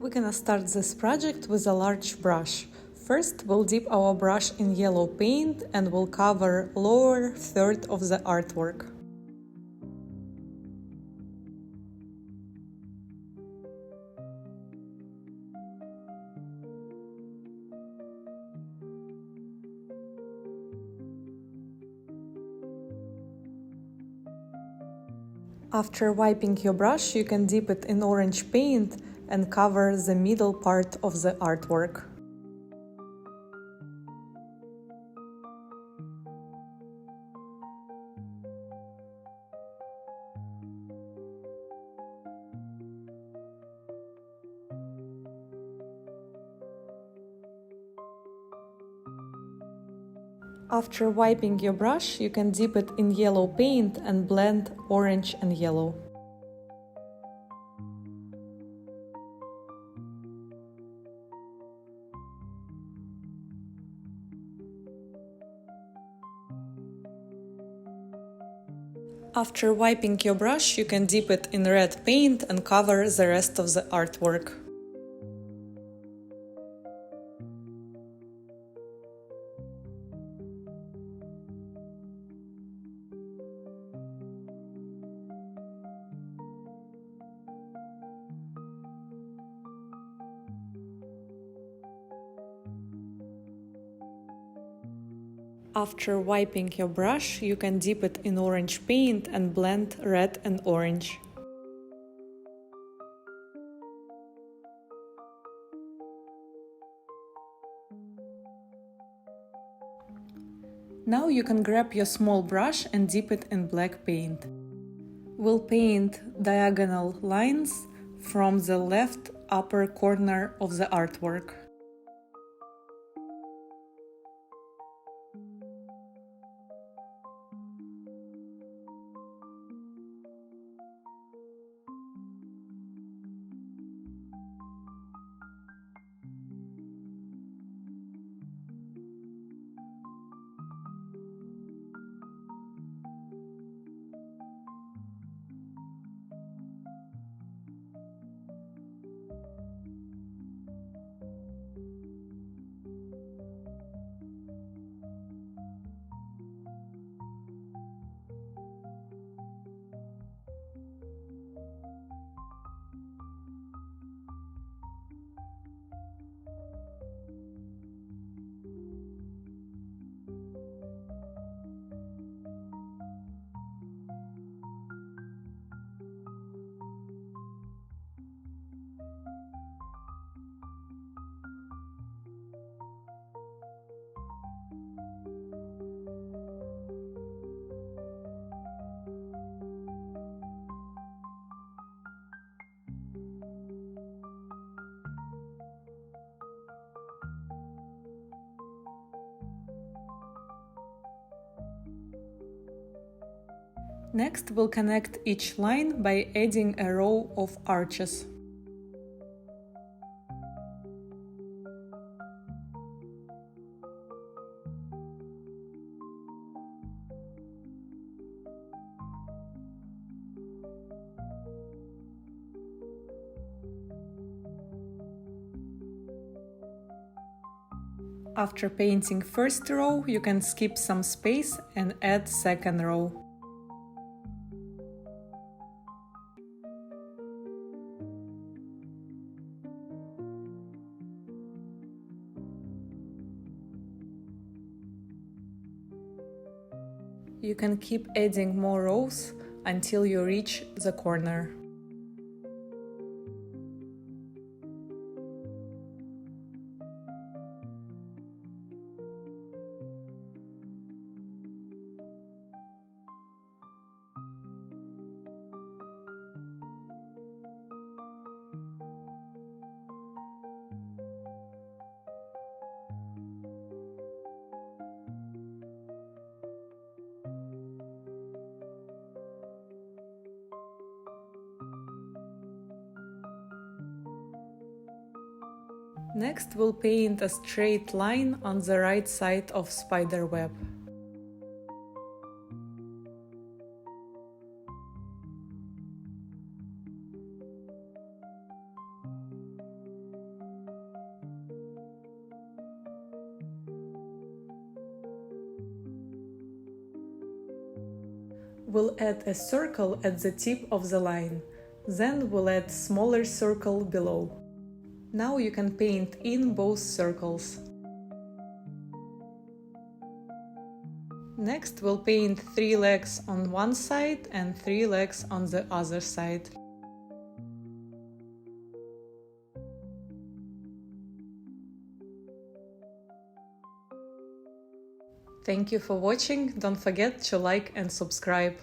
We're gonna start this project with a large brush. First, we'll dip our brush in yellow paint and we'll cover lower third of the artwork. After wiping your brush, you can dip it in orange paint and cover the middle part of the artwork. After wiping your brush, you can dip it in yellow paint and blend orange and yellow. After wiping your brush, you can dip it in red paint and cover the rest of the artwork. After wiping your brush, you can dip it in orange paint and blend red and orange. Now you can grab your small brush and dip it in black paint. We'll paint diagonal lines from the left upper corner of the artwork. Next, we'll connect each line by adding a row of arches. After painting first row, you can skip some space and add second row. You can keep adding more rows until you reach the corner. Next, we'll paint a straight line on the right side of spider web. We'll add a circle at the tip of the line. Then we'll add smaller circle below. Now you can paint in both circles. Next, we'll paint 3 legs on one side and 3 legs on the other side. Thank you for watching. Don't forget to like and subscribe.